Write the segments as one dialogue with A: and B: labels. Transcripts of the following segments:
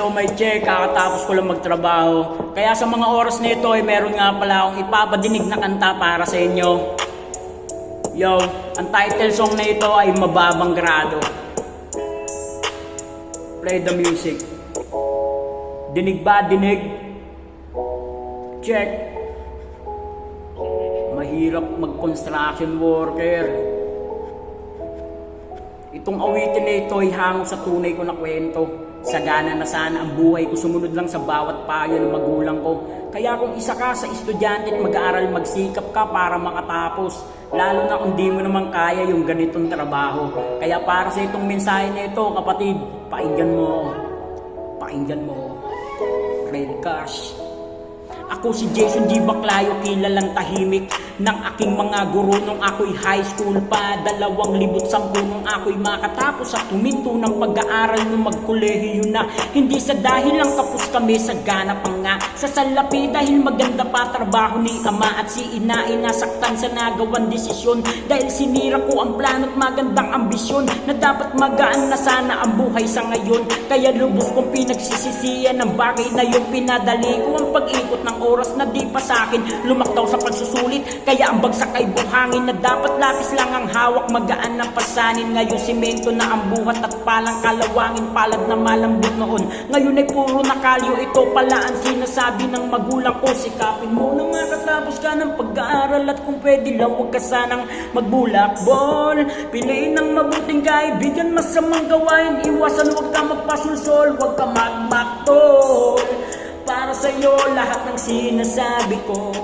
A: Yo, may check, kakatapos ko lang magtrabaho. Kaya sa mga oras nito ay meron nga pala akong ipapadinig na kanta para sa inyo. Yo, ang title song na ito ay Mababang Grado. Play the music. Dinig ba? Dinig? Check. Mahirap mag-construction worker. Itong awitin na ito ay hango sa tunay ko na kwento. Sagana na sana ang buhay ko, sumunod lang sa bawat payo ng magulang ko. Kaya kung isa ka sa estudyante at mag-aaral, magsikap ka para makatapos. Lalo na kung di mo naman kaya yung ganitong trabaho. Kaya para sa itong mensahe na ito, kapatid, pakinggan mo. Pakinggan mo. Red Cash. Ako si Jason G. Baclayo, kilalang tahimik ng aking mga guro nung ako'y high school pa. 2010 nung ako'y makatapos at huminto ng pag-aaral nung magkolehiyo na. Hindi sa dahil lang kapos kami, sagana pa nga sa salapi dahil maganda pa trabaho ni ama at si ina ay nasaktan sa nagawang desisyon. Dahil sinira ko ang plano at magandang ambisyon na dapat magaan na sana ang buhay sa ngayon. Kaya lubos kong pinagsisisiyan ng bagay na yung pinadali ko ang pag-ikot ng oras na di pa sa'kin lumaktaw sa pagsusulit. Kaya ang bagsak ay buhangin na dapat lapis lang ang hawak, magaan na pasanin. Ngayon simento na ang buhat at palang kalawangin, palad na malambot noon. Ngayon ay puro nakalyo, ito pala ang sinasabi ng magulang ko. Sikapin mo na makatapos ka ng pag-aaral at kung pwede lang huwag ka sanang magbulakbol. Piliin ng mabuting kaibigan, masamang gawain iwasan, huwag ka magpasulsol, huwag ka magmaktol. Para sa'yo lahat ng sinasabi ko,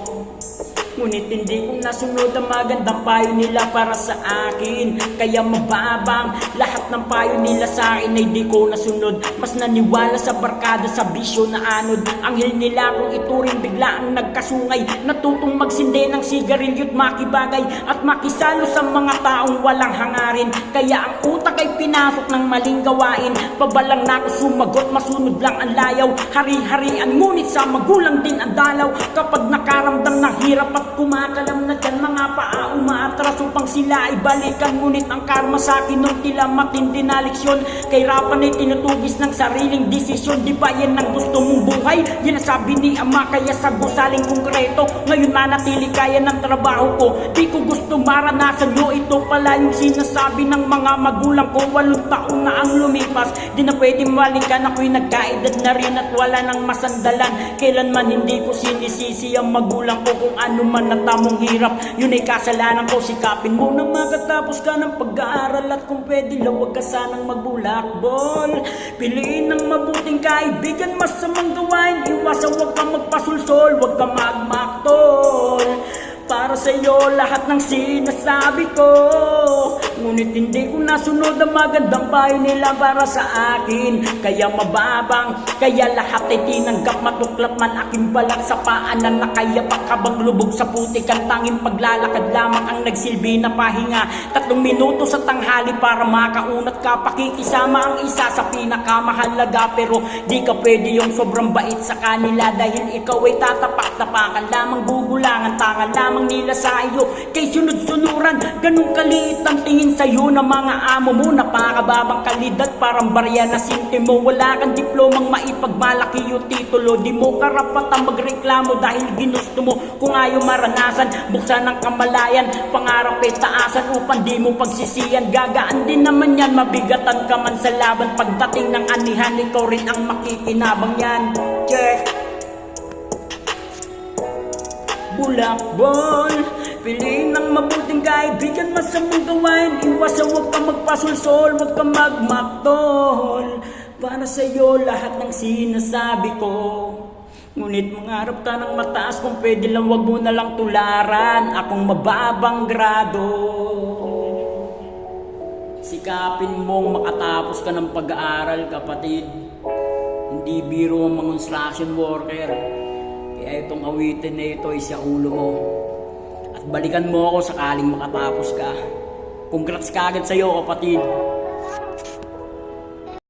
A: ngunit hindi kong nasunod ang magandang payo nila para sa akin. Kaya mababang lahat ng payo nila sa akin ay di ko nasunod. Mas naniwala sa barkada, sa bisyo na anod. Anghel nila kung ituring bigla ang nagkasungay. Natutong magsindi ng sigarilyo't makibagay at makisalo sa mga taong walang hangarin. Kaya ang utak ay pinasok ng maling gawain. Pabalang na ako sumagot, masunod lang ang layaw. Hari-harian ngunit sa magulang din ang dalaw. Kapag nakaramdam ng hirap at kumakalam na dyan, mga paa umaatras upang sila ay balikan. Ngunit ang karma sa akin nung tila matindi na leksyon. Kahirapan ay tinutugis ng sariling desisyon. Di ba yan ang gusto mong buhay? Yan ang sabi ni ama, kaya sa gusaling konkreto. Ngayon manatili kaya ng trabaho ko. Di ko gusto maranasan nyo, ito pala yung sinasabi ng mga magulang ko. 8 taon na ang lumipas, di na pwede malikan. Ako'y nagkaedad na rin at wala nang masandalan. Kailanman hindi ko sinisisi ang magulang ko kung ano man na tamong hirap, yun ay kasalanan ko. Sikapin mo na makatapos ka ng pag-aaral at kung pwede lang huwag ka sanang magbulakbol. Piliin ng mabuting kaibigan, masamang gawain iwasan, huwag kang magpasulsol, huwag kang magmaktol. Para sa'yo lahat ng sinasabi ko, ngunit hindi ko nasunod ang magandang payo nila para sa akin. Kaya mababang, kaya lahat ay tinanggap. Matuklap man aking balat sa paanan, nakayapak habang lubog sa putik. Ang tanging paglalakad lamang ang nagsilbi na pahinga. 3 minuto sa tanghali para makaunat ka. Pakikisama ang isa sa pinakamahalaga, pero di ka pwede yung sobrang bait sa kanila. Dahil ikaw ay tatapak-tapakan lamang, gugulangan, tangan lamang nila sa iyo. Kay sunod-sunuran, ganun kaliit ang tingin sa'yo ng mga amo mo. Napakababang kalidad, parang barya na sintimo. Wala kang diplomang maipagmalaki yung titulo. Di mo karapatang magreklamo dahil ginusto mo. Kung ayaw maranasan, buksan ang kamalayan. Pangarap ay taasan upang di mo pagsisiyan. Gagaan din naman yan, mabigatan ka man sa laban. Pagdating ng anihan, ikaw rin ang makikinabang yan. Check! Bulakbol, piliin ng mabuting kaibigan, masamang gawain iwasan, huwag kang magpasulsol, huwag kang magmaktol. Para sa'yo lahat ng sinasabi ko, ngunit mangarap ka ng mataas, kung pwede lang huwag mo na lang tularan akong mababang grado. Sikapin mong makatapos ka ng pag-aaral, kapatid. Hindi biro ang mga construction worker. Kaya itong awitin na ito ay sa ulo mo. At balikan mo ako sakaling makatapos ka. Congrats ka agad sa'yo, kapatid.